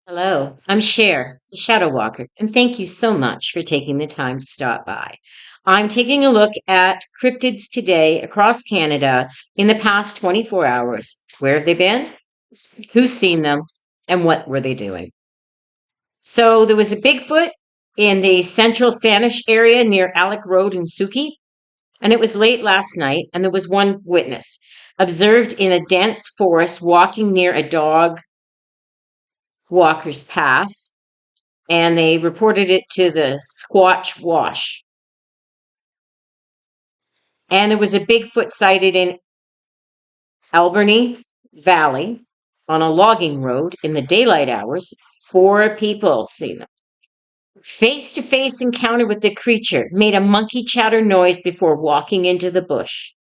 Hello, I'm Cher, the Shadow Walker, and thank you so much for taking the time to stop by. I'm taking a look at cryptids today across Canada in the past 24 hours. Where have they been? Who's seen them? And what were they doing? So there was a Bigfoot in the central Sanish area near Alec Road in Suki, and it was late last night, and there was one witness observed in a dense forest walking near a dog walker's path, and they reported it to the Squatch Wash. And there was a Bigfoot sighted in Alberni Valley on a logging road in the daylight hours. 4 people seen them. Face-to-face encounter with the creature made a monkey chatter noise before walking into the bush.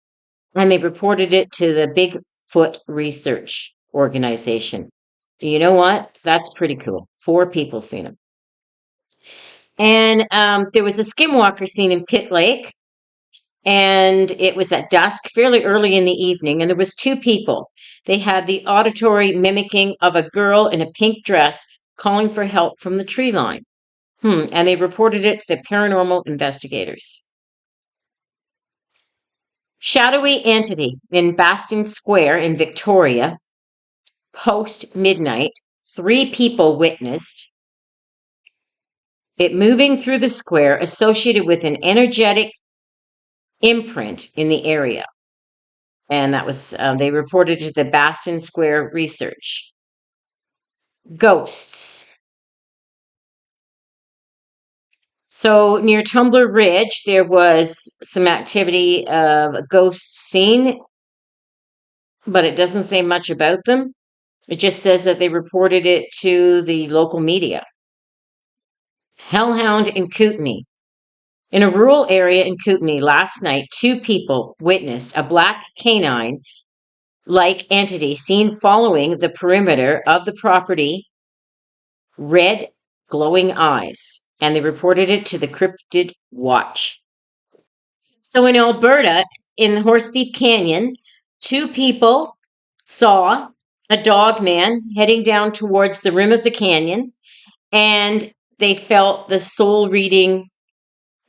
And they reported it to the Bigfoot Research Organization. You know what? That's pretty cool. 4 people seen him. And there was a skinwalker seen in Pitt Lake, and it was at dusk, fairly early in the evening, and there was 2 people. They had the auditory mimicking of a girl in a pink dress calling for help from the tree line. And they reported it to the paranormal investigators. Shadowy entity in Bastion Square in Victoria, post midnight. 3 people witnessed it moving through the square, associated with an energetic imprint in the area. And that was, they reported to the Baston Square Research. Ghosts. So near Tumbler Ridge, there was some activity of a ghost seen, but it doesn't say much about them. It just says that they reported it to the local media. Hellhound in Kootenay. In a rural area in Kootenay last night, 2 people witnessed a black canine like entity seen following the perimeter of the property, red glowing eyes, and they reported it to the Cryptid Watch. So in Alberta, in the Horse Thief Canyon, 2 people saw a dog man heading down towards the rim of the canyon, and they felt the soul reading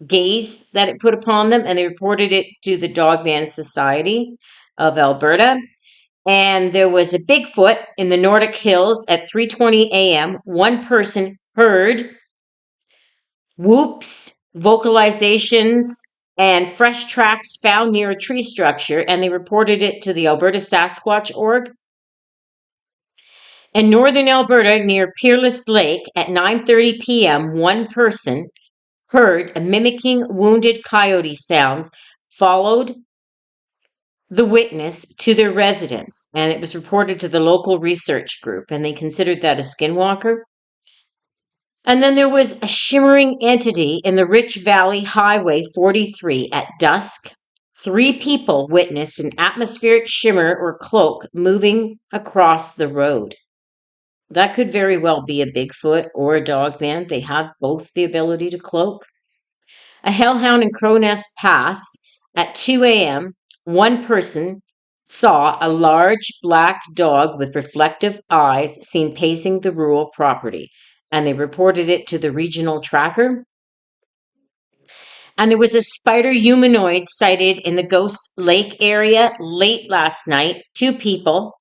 gaze that it put upon them, and they reported it to the Dogman Society of Alberta. And there was a Bigfoot in the Nordic Hills at 3:20 a.m. One person heard whoops, vocalizations, and fresh tracks found near a tree structure, and they reported it to the Alberta Sasquatch Org. In northern Alberta, near Peerless Lake at 9:30 p.m., one person heard a mimicking wounded coyote sounds, followed the witness to their residence, and it was reported to the local research group, and they considered that a skinwalker. And then there was a shimmering entity in the Rich Valley Highway 43 at dusk. 3 people witnessed an atmospheric shimmer or cloak moving across the road. That could very well be a Bigfoot or a dogman. They have both the ability to cloak. A hellhound in Crow Nest Pass at 2 a.m. One person saw a large black dog with reflective eyes seen pacing the rural property, and they reported it to the regional tracker. And there was a spider humanoid sighted in the Ghost Lake area late last night. 2 people.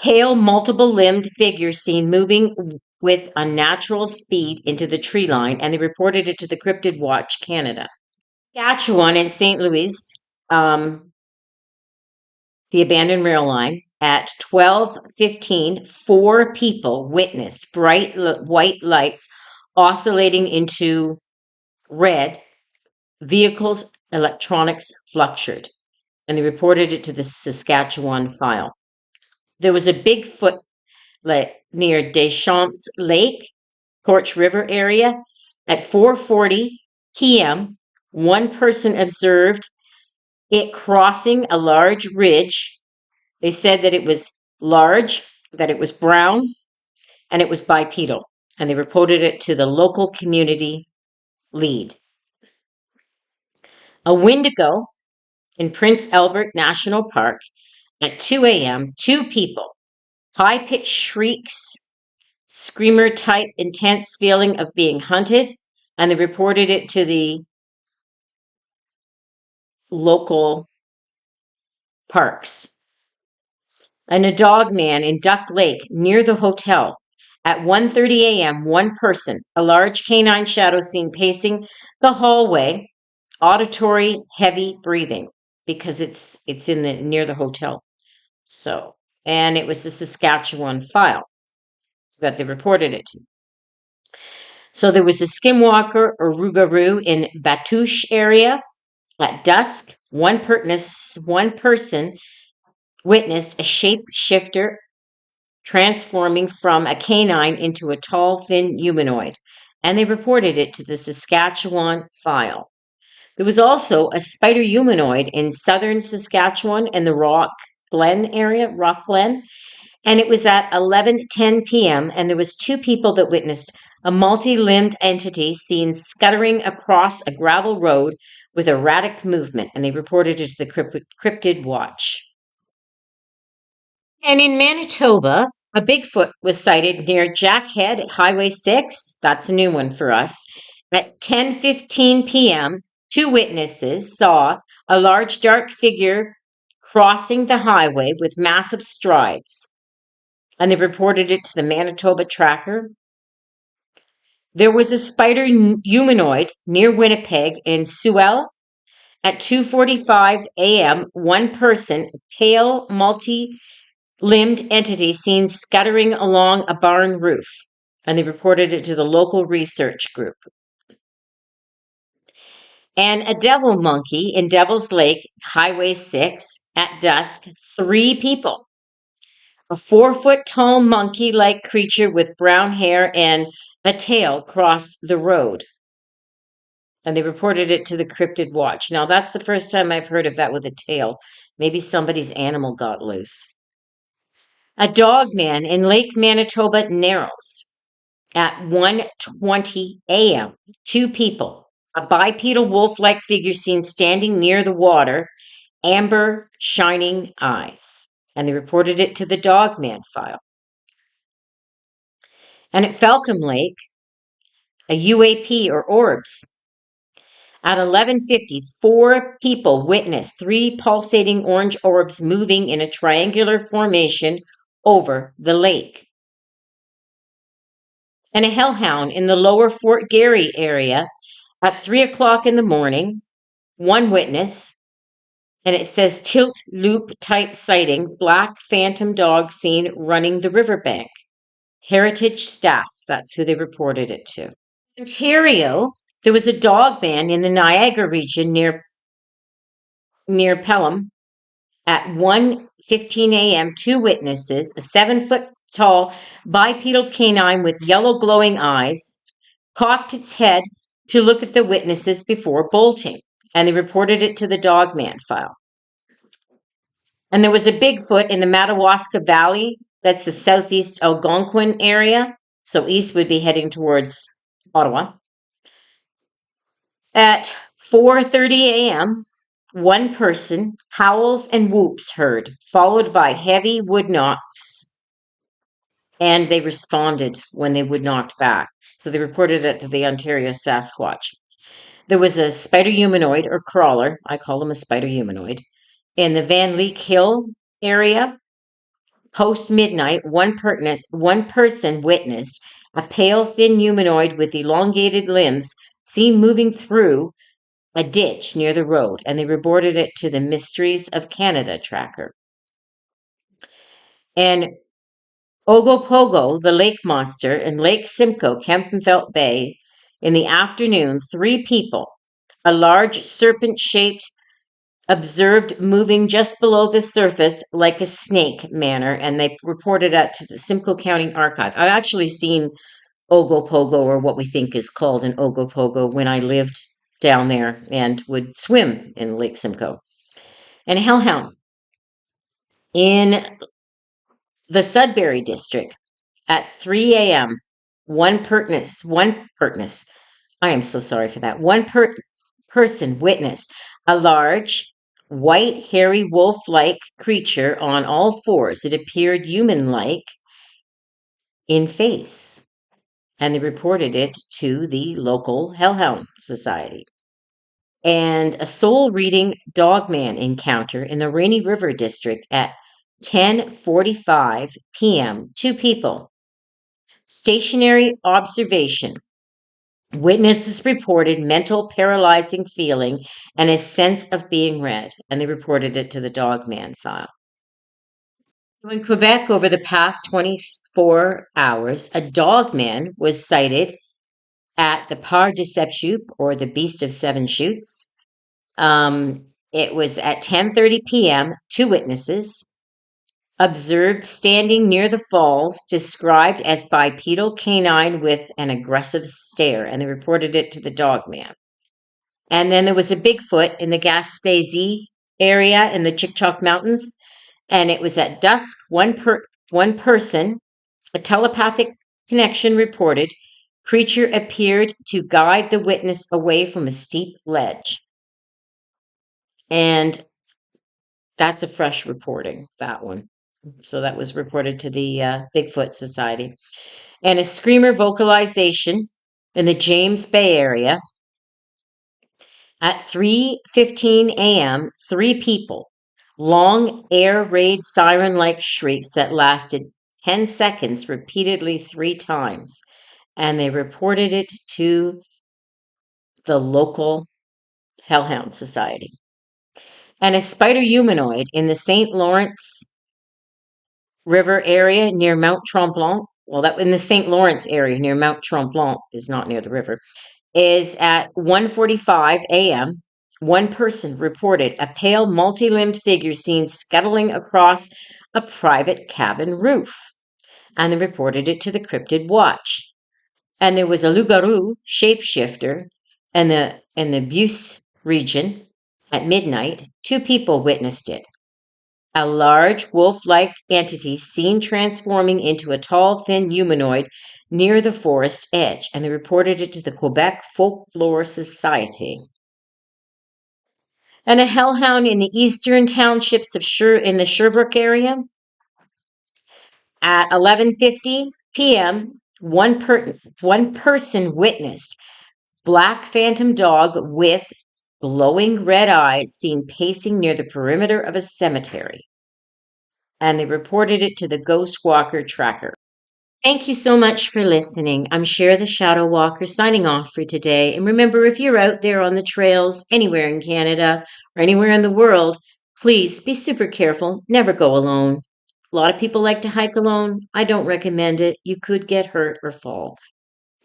Pale, multiple limbed figure seen moving with unnatural speed into the tree line, and they reported it to the Cryptid Watch Canada. Saskatchewan in St. Louis, the abandoned rail line, at 12:15, 4 people witnessed bright white lights oscillating into red. Vehicles' electronics fluctuated, and they reported it to the Saskatchewan file. There was a Bigfoot near Deschamps Lake, Torch River area at 4:40 p.m. One person observed it crossing a large ridge. They said that it was large, that it was brown, and it was bipedal, and they reported it to the local community lead. A Wendigo in Prince Albert National Park at 2 a.m., 2 people, high-pitched shrieks, screamer type intense feeling of being hunted, and they reported it to the local parks. And a dog man in Duck Lake near the hotel. At 1:30 a.m., one person, a large canine shadow seen pacing the hallway, auditory heavy breathing because it's in the near the hotel. So, and it was the Saskatchewan file that they reported it to. So there was a skinwalker or rougarou in Batouche area at dusk. One person witnessed a shapeshifter transforming from a canine into a tall, thin humanoid, and they reported it to the Saskatchewan file. There was also a spider humanoid in southern Saskatchewan in the Rock Glen area, Rock Glen, and it was at 11:10 p.m. and there was two people that witnessed a multi-limbed entity seen scuttering across a gravel road with erratic movement, and they reported it to the Cryptid Watch. And in Manitoba, a Bigfoot was sighted near Jackhead at Highway 6. That's a new one for us. At 10:15 p.m., two witnesses saw a large dark figure crossing the highway with massive strides, and they reported it to the Manitoba Tracker. There was a spider humanoid near Winnipeg in Sewell at 2:45 a.m. One person, pale, multi-limbed entity seen scuttering along a barn roof, and they reported it to the local research group. And a devil monkey in Devil's Lake, Highway 6, at dusk, three people. A 4-foot tall monkey like creature with brown hair and a tail crossed the road. And they reported it to the Cryptid Watch. Now, that's the first time I've heard of that with a tail. Maybe somebody's animal got loose. A dog man in Lake Manitoba Narrows at 1:20 a.m. Two people. A bipedal wolf-like figure seen standing near the water, amber, shining eyes. And they reported it to the dog man file. And at Falcon Lake, a UAP or orbs. At 11:50, four people witnessed three pulsating orange orbs moving in a triangular formation over the lake. And a hellhound in the lower Fort Garry area at 3 o'clock in the morning, one witness, and it says tilt loop type sighting, black phantom dog seen running the riverbank. Heritage staff, that's who they reported it to. Ontario, there was a dog man in the Niagara region near Pelham at 1:15 a.m. Two witnesses, a 7-foot tall bipedal canine with yellow glowing eyes, cocked its head to look at the witnesses before bolting, and they reported it to the dogman file. And there was a Bigfoot in the Madawaska Valley, that's the southeast Algonquin area, so east would be heading towards Ottawa. At 4:30 a.m., one person, howls and whoops heard, followed by heavy wood knocks, and they responded when they would knocked back. So they reported it to the Ontario Sasquatch. There was a spider humanoid or crawler, I call them a spider humanoid, in the Van Leek Hill area. Post midnight, one person witnessed a pale, thin humanoid with elongated limbs seen moving through a ditch near the road, and they reported it to the Mysteries of Canada tracker. And Ogopogo, the lake monster, in Lake Simcoe, Kempenfelt Bay, in the afternoon, three people, a large serpent-shaped, observed moving just below the surface like a snake manner, and they reported that to the Simcoe County Archive. I've actually seen Ogopogo, or what we think is called an Ogopogo, when I lived down there and would swim in Lake Simcoe. And a hellhound in the Sudbury district at 3 a.m. One person, I am so sorry for that. Person witnessed a large, white, hairy, wolf-like creature on all fours. It appeared human-like in face, and they reported it to the local Hellhound Society. And a soul reading dogman encounter in the Rainy River District at 10:45 p.m. Two people. Stationary observation. Witnesses reported mental paralyzing feeling and a sense of being read, and they reported it to the dogman file. In Quebec, over the past 24 hours, a dogman was sighted at the Par de Sept Chutes, or the Beast of Seven Chutes. It was at 10:30 p.m. Two witnesses observed standing near the falls, described as bipedal canine with an aggressive stare, and they reported it to the dogman. And then there was a Bigfoot in the Gaspésie area in the Chickasaw Mountains, and it was at dusk. One person, a telepathic connection reported, creature appeared to guide the witness away from a steep ledge. And that's a fresh reporting, that one. So that was reported to the Bigfoot Society. And a screamer vocalization in the James Bay area. At 3:15 a.m., three people, long air raid siren-like shrieks that lasted 10 seconds repeatedly 3 times. And they reported it to the local Hellhound Society. And a spider humanoid in the St. Lawrence River area near Mount Tremblant, well, that in the St. Lawrence area near Mount Tremblant is not near the river, is at 1:45 a.m. One person reported a pale, multi-limbed figure seen scuttling across a private cabin roof, and they reported it to the Cryptid Watch. And there was a loup-garou shapeshifter in the Beauce region at midnight. Two people witnessed it. A large wolf-like entity seen transforming into a tall, thin humanoid near the forest edge, and they reported it to the Quebec Folklore Society. And a hellhound in the eastern townships of in the Sherbrooke area at 11:50 p.m. One person witnessed black phantom dog with glowing red eyes seen pacing near the perimeter of a cemetery, and they reported it to the Ghost Walker Tracker. Thank you so much for listening. I'm Cher the Shadow Walker signing off for today. And remember, if you're out there on the trails anywhere in Canada or anywhere in the world, please be super careful. Never go alone. A lot of people like to hike alone. I don't recommend it. You could get hurt or fall.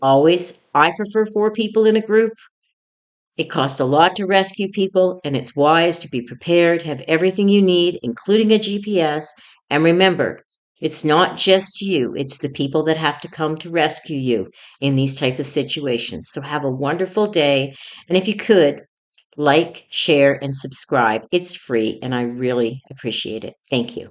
I prefer 4 people in a group. It costs a lot to rescue people, and it's wise to be prepared, have everything you need, including a GPS. And remember, it's not just you, it's the people that have to come to rescue you in these type of situations. So have a wonderful day. And if you could, like, share, and subscribe. It's free, and I really appreciate it. Thank you.